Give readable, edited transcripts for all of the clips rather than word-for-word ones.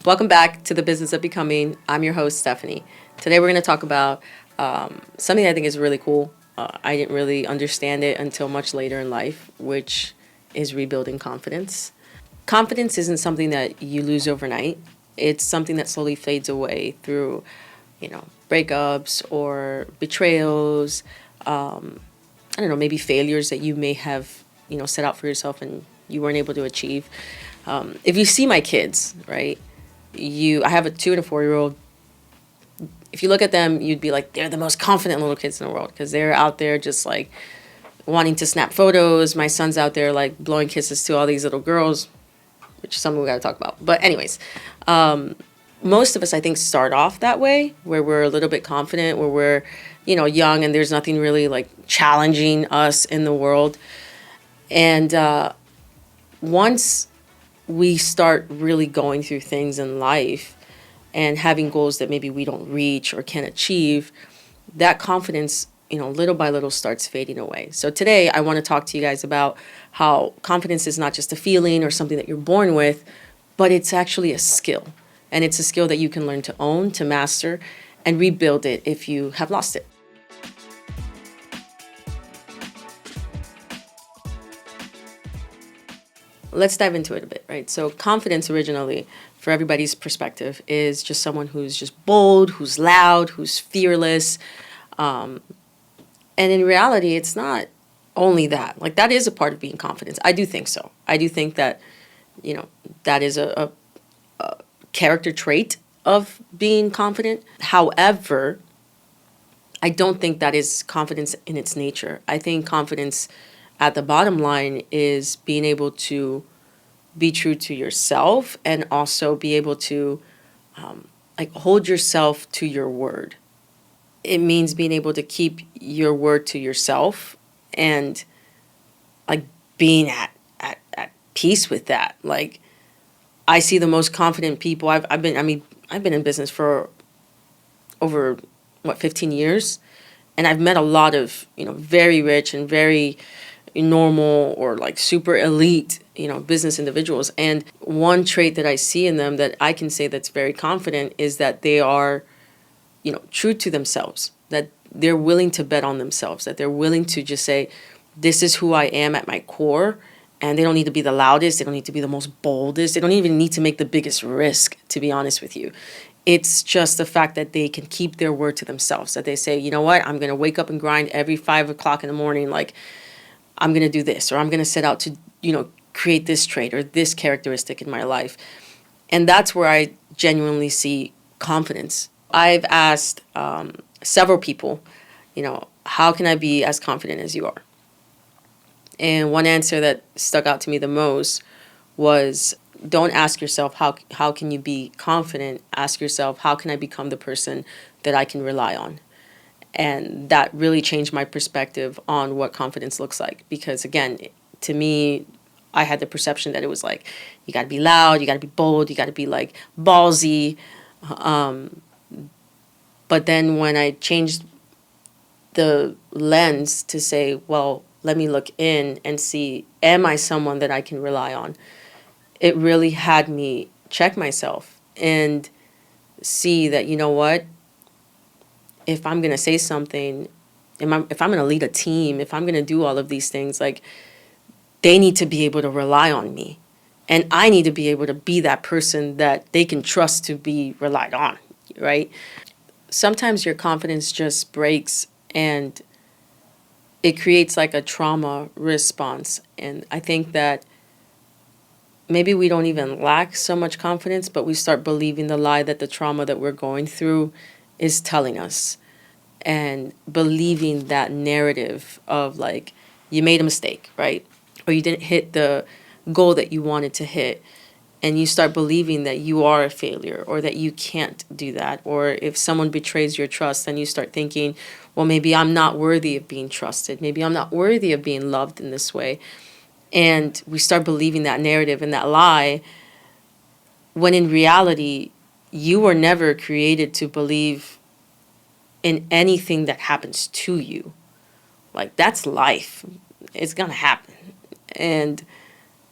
Welcome back to the Business of Becoming. I'm your host, Steffany. Today we're going to talk about something I think is really cool. I didn't really understand it until much later in life, which is rebuilding confidence. Confidence isn't something that you lose overnight. It's something that slowly fades away through, breakups or betrayals. I don't know, maybe failures that you may have, set out for yourself and you weren't able to achieve. If you see my kids, right? I have a 2 and a 4-year-old. If you look at them, you'd be like, they're the most confident little kids in the world because they're out there just like wanting to snap photos. My son's out there like blowing kisses to all these little girls, which is something we got to talk about. But anyways, most of us, I think, start off that way where we're a little bit confident, where we're, young and there's nothing really like challenging us in the world. And once we start really going through things in life and having goals that maybe we don't reach or can achieve, that confidence, little by little starts fading away. So today I want to talk to you guys about how confidence is not just a feeling or something that you're born with, but it's actually a skill. And it's a skill that you can learn to own, to master, and rebuild it if you have lost it. Let's dive into it a bit, right? So confidence originally, for everybody's perspective, is just someone who's just bold, who's loud, who's fearless. And in reality, it's not only that. Like, that is a part of being confident. I do think so. I do think that, that is a character trait of being confident. However, I don't think that is confidence in its nature. I think confidence at the bottom line is being able to be true to yourself and also be able to hold yourself to your word. It means being able to keep your word to yourself and like being at peace with that. Like, I see the most confident people. I've been in business for over 15 years, and I've met a lot of very rich and very normal or like super elite business individuals. And one trait that I see in them that I can say that's very confident is that they are true to themselves, that they're willing to bet on themselves, that they're willing to just say, this is who I am at my core. And they don't need to be the loudest. They don't need to be the most boldest. They don't even need to make the biggest risk, to be honest with you. It's just the fact that they can keep their word to themselves, that they say, you know what, I'm going to wake up and grind every 5 o'clock in the morning. Like, I'm going to do this, or I'm going to set out to, create this trait or this characteristic in my life. And that's where I genuinely see confidence. I've asked several people, how can I be as confident as you are? And one answer that stuck out to me the most was, don't ask yourself, how can you be confident? Ask yourself, how can I become the person that I can rely on? And that really changed my perspective on what confidence looks like. Because again, to me, I had the perception that it was like, you got to be loud, you got to be bold, you got to be like ballsy. But then when I changed the lens to say, well, let me look in and see, am I someone that I can rely on? It really had me check myself and see that, you know what, if I'm going to say something, if I'm going to lead a team, if I'm going to do all of these things, like, they need to be able to rely on me. And I need to be able to be that person that they can trust to be relied on, right? Sometimes your confidence just breaks and it creates like a trauma response. And I think that maybe we don't even lack so much confidence, but we start believing the lie that the trauma that we're going through is telling us, and believing that narrative of like, you made a mistake, right? Or you didn't hit the goal that you wanted to hit. And you start believing that you are a failure or that you can't do that. Or if someone betrays your trust, then you start thinking, well, maybe I'm not worthy of being trusted. Maybe I'm not worthy of being loved in this way. And we start believing that narrative and that lie, when in reality, you were never created to believe in anything that happens to you. Like, that's life. It's going to happen. And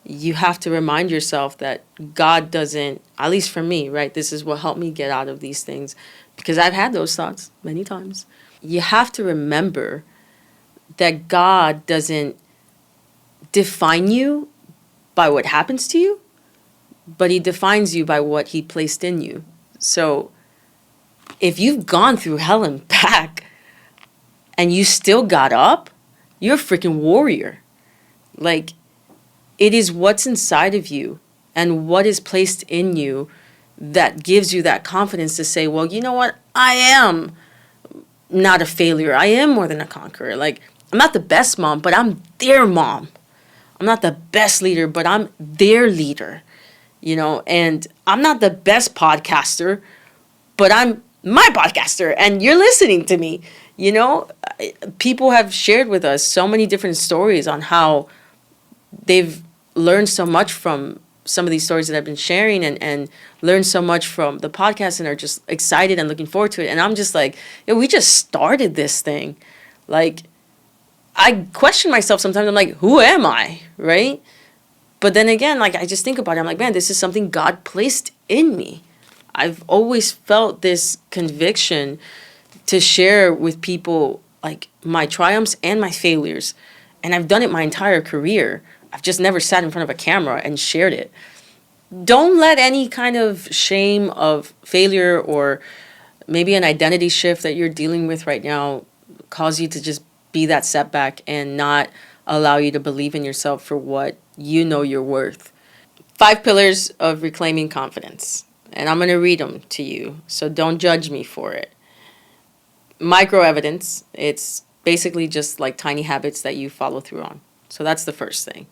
you have to remind yourself that God doesn't, at least for me, right? This is what helped me get out of these things, because I've had those thoughts many times. You have to remember that God doesn't define you by what happens to you, but he defines you by what he placed in you. So if you've gone through hell and back and you still got up, you're a freaking warrior. Like, it is what's inside of you and what is placed in you that gives you that confidence to say, well, you know what? I am not a failure. I am more than a conqueror. Like, I'm not the best mom, but I'm their mom. I'm not the best leader, but I'm their leader. And I'm not the best podcaster, but I'm my podcaster, and you're listening to me. People have shared with us so many different stories on how they've learned so much from some of these stories that I've been sharing, and learned so much from the podcast, and are just excited and looking forward to it. And I'm just like, we just started this thing. Like, I question myself sometimes. I'm like, who am I, right? But then again, like, I just think about it. I'm like, man, this is something God placed in me. I've always felt this conviction to share with people, like, my triumphs and my failures. And I've done it my entire career. I've just never sat in front of a camera and shared it. Don't let any kind of shame of failure or maybe an identity shift that you're dealing with right now cause you to just be that setback and not allow you to believe in yourself for what you know you're worth. 5 pillars of reclaiming confidence. And I'm going to read them to you, so don't judge me for it. Micro evidence. It's basically just like tiny habits that you follow through on. So that's the first thing.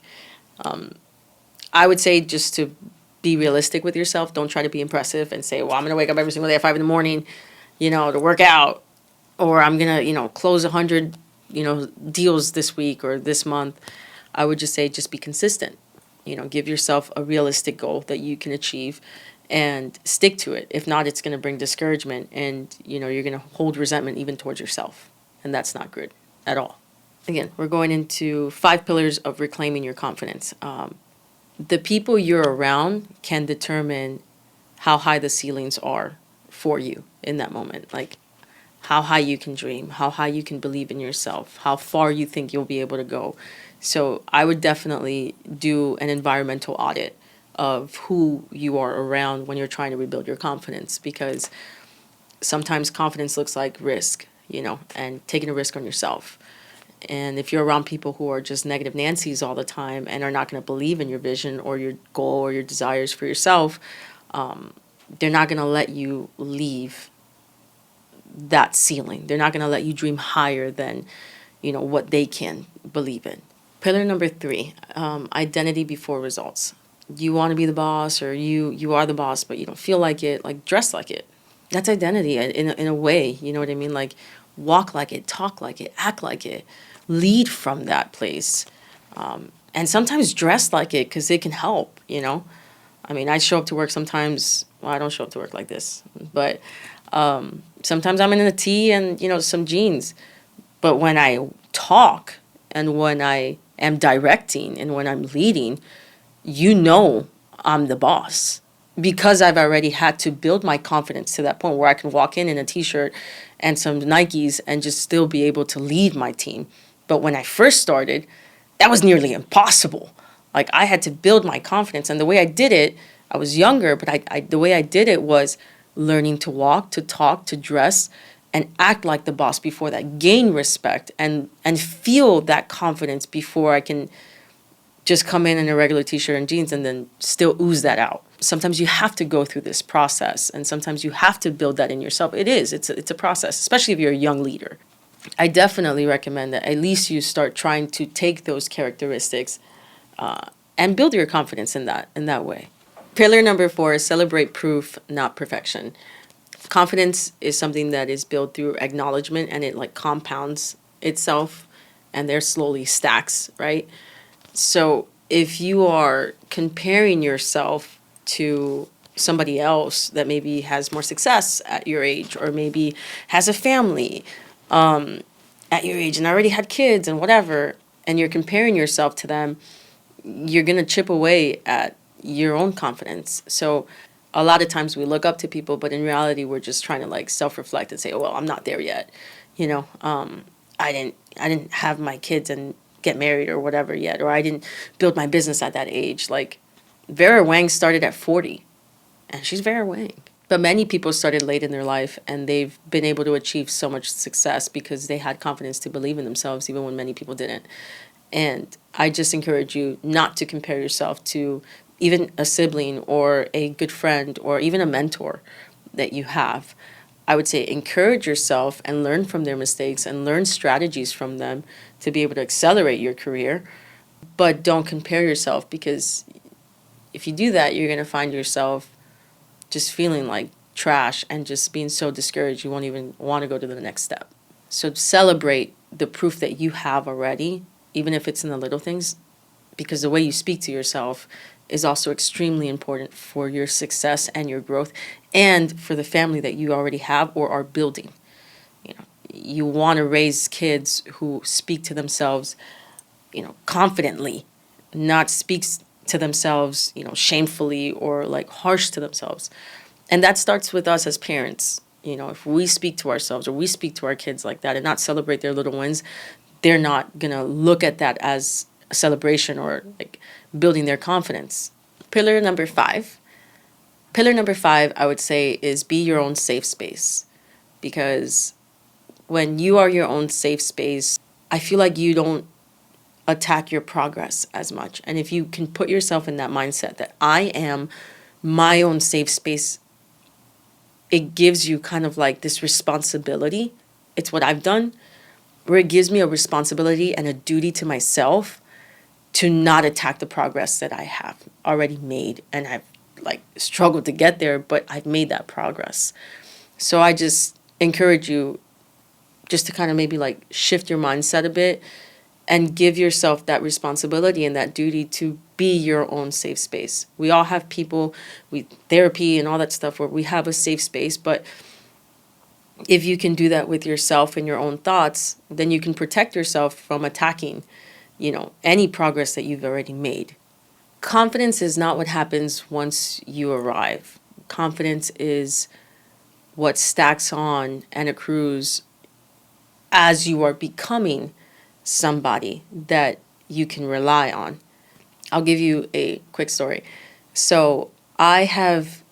I would say just to be realistic with yourself. Don't try to be impressive and say, well, I'm going to wake up every single day at 5 in the morning, to work out. Or I'm going to, close 100, deals this week or this month. I would just say just be consistent. Give yourself a realistic goal that you can achieve and stick to it. If not, it's going to bring discouragement, and, you're going to hold resentment even towards yourself. And that's not good at all. Again, we're going into 5 pillars of reclaiming your confidence. The people you're around can determine how high the ceilings are for you in that moment. Like, how high you can dream, how high you can believe in yourself, how far you think you'll be able to go. So I would definitely do an environmental audit of who you are around when you're trying to rebuild your confidence, because sometimes confidence looks like risk, and taking a risk on yourself. And if you're around people who are just negative Nancy's all the time and are not going to believe in your vision or your goal or your desires for yourself, they're not going to let you leave that ceiling. They're not going to let you dream higher than, what they can believe in. Pillar number 3, identity before results. You want to be the boss, or you are the boss, but you don't feel like it. Like, dress like it. That's identity in a way. You know what I mean? Like, walk like it, talk like it, act like it, lead from that place. And sometimes dress like it, because it can help, I mean, I show up to work sometimes. Well, I don't show up to work like this, but sometimes I'm in a tee and, some jeans. But when I talk and when I am directing and when I'm leading, I'm the boss, because I've already had to build my confidence to that point where I can walk in a t-shirt and some Nikes and just still be able to lead my team. But when I first started, that was nearly impossible. Like, I had to build my confidence. And the way I did it, I was younger, but the way I did it was learning to walk, to talk, to dress, and act like the boss before that. Gain respect and feel that confidence before I can just come in a regular t-shirt and jeans and then still ooze that out. Sometimes you have to go through this process, and sometimes you have to build that in yourself. It's a process, especially if you're a young leader. I definitely recommend that at least you start trying to take those characteristics and build your confidence in that way. Pillar number 4 is celebrate proof, not perfection. Confidence is something that is built through acknowledgement, and it compounds itself, and there slowly stacks, right? So if you are comparing yourself to somebody else that maybe has more success at your age, or maybe has a family at your age and already had kids and whatever, and you're comparing yourself to them, you're going to chip away at your own confidence. So a lot of times we look up to people, but in reality, we're just trying to like self-reflect and say, oh, well, I'm not there yet. I didn't have my kids and get married or whatever yet, or I didn't build my business at that age. Like Vera Wang started at 40, and she's Vera Wang. But many people started late in their life, and they've been able to achieve so much success because they had confidence to believe in themselves, even when many people didn't. And I just encourage you not to compare yourself to even a sibling or a good friend or even a mentor that you have. I would say encourage yourself and learn from their mistakes and learn strategies from them to be able to accelerate your career. But don't compare yourself, because if you do that, you're going to find yourself just feeling like trash and just being so discouraged you won't even want to go to the next step. So celebrate the proof that you have already, even if it's in the little things, because the way you speak to yourself is also extremely important for your success and your growth and for the family that you already have or are building. You want to raise kids who speak to themselves, confidently, not speaks to themselves, shamefully or like harsh to themselves. And that starts with us as parents. If we speak to ourselves or we speak to our kids like that and not celebrate their little wins, they're not going to look at that as a celebration or like building their confidence. Pillar number five, I would say, is be your own safe space. Because when you are your own safe space, I feel like you don't attack your progress as much. And if you can put yourself in that mindset that I am my own safe space, it gives you kind of like this responsibility. It's what I've done, where it gives me a responsibility and a duty to myself to not attack the progress that I have already made. And I've like struggled to get there, but I've made that progress. So I just encourage you just to kind of maybe like shift your mindset a bit and give yourself that responsibility and that duty to be your own safe space. We all have people, therapy and all that stuff where we have a safe space, but if you can do that with yourself and your own thoughts, then you can protect yourself from attacking, any progress that you've already made. Confidence is not what happens once you arrive. Confidence is what stacks on and accrues as you are becoming somebody that you can rely on. I'll give you a quick story. So I have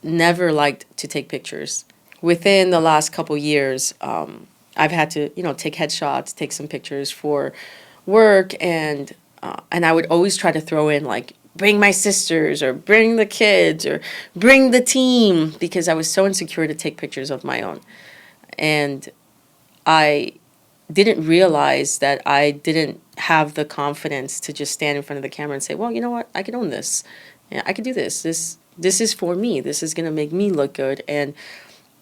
never liked to take pictures. Within the last couple years, I've had to, take headshots, take some pictures for work, and I would always try to throw in like, bring my sisters or bring the kids or bring the team, because I was so insecure to take pictures of my own. And I didn't realize that I didn't have the confidence to just stand in front of the camera and say, well, you know what, I can own this. Yeah, I can do this. This is for me. This is going to make me look good. And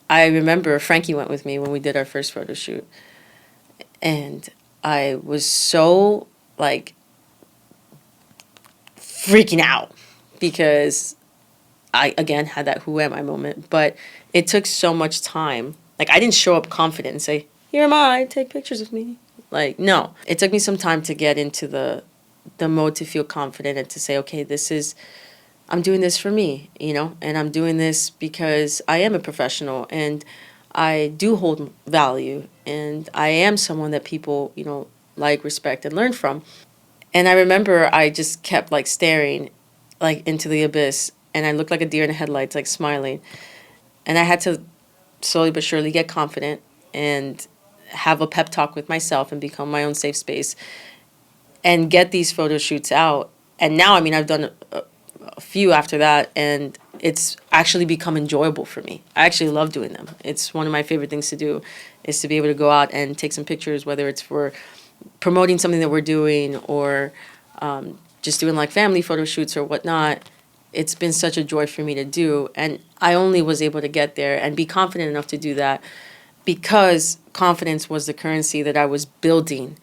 I remember Frankie went with me when we did our first photo shoot. And I was so like freaking out because I, again, had that who am I moment. But it took so much time. Like, I didn't show up confident and say, here am I, take pictures of me. Like, no. It took me some time to get into the mode to feel confident and to say, okay, I'm doing this for me, and I'm doing this because I am a professional and I do hold value and I am someone that people, like, respect and learn from. And I remember I just kept like staring like into the abyss, and I looked like a deer in the headlights, like smiling. And I had to slowly but surely get confident and have a pep talk with myself and become my own safe space and get these photo shoots out. And now, I've done a few after that, and it's actually become enjoyable for me. I actually love doing them. It's one of my favorite things to do, is to be able to go out and take some pictures, whether it's for promoting something that we're doing or just doing like family photo shoots or whatnot. It's been such a joy for me to do, and I only was able to get there and be confident enough to do that because confidence was the currency that I was building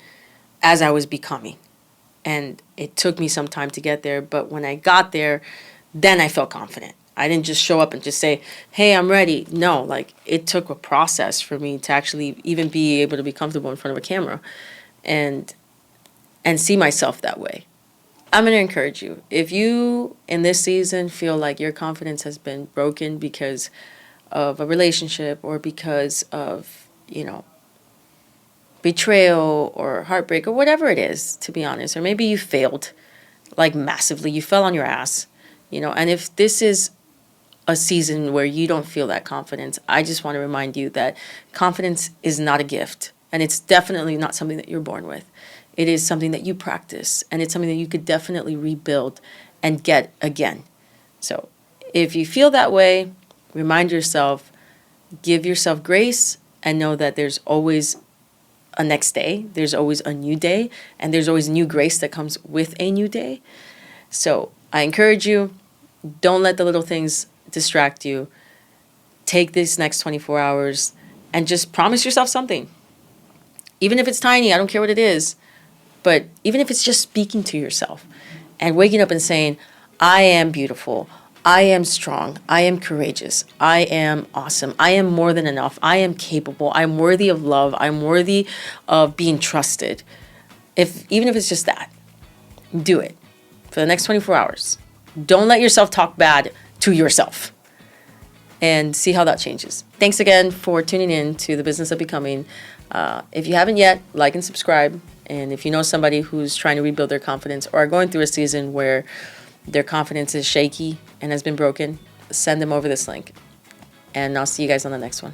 as I was becoming. And it took me some time to get there, but when I got there, then I felt confident. I didn't just show up and just say, hey, I'm ready. No, like, it took a process for me to actually even be able to be comfortable in front of a camera and see myself that way. I'm going to encourage you. If you, in this season, feel like your confidence has been broken because of a relationship or because of, betrayal or heartbreak or whatever it is, to be honest, or maybe you failed, like massively, you fell on your ass, and if this is a season where you don't feel that confidence, I just want to remind you that confidence is not a gift, and it's definitely not something that you're born with. It is something that you practice, and it's something that you could definitely rebuild and get again. So if you feel that way, remind yourself, give yourself grace, and know that there's always a next day, there's always a new day, and there's always new grace that comes with a new day. So I encourage you, don't let the little things distract you. Take this next 24 hours and just promise yourself something. Even if it's tiny, I don't care what it is, but even if it's just speaking to yourself and waking up and saying, I am beautiful, I am strong, I am courageous, I am awesome, I am more than enough, I am capable, I'm worthy of love, I'm worthy of being trusted. Even if it's just that, do it for the next 24 hours. Don't let yourself talk bad to yourself, and see how that changes. Thanks again for tuning in to The Business of Becoming. If you haven't yet, like and subscribe. And if you know somebody who's trying to rebuild their confidence or are going through a season where their confidence is shaky and has been broken, send them over this link. And I'll see you guys on the next one.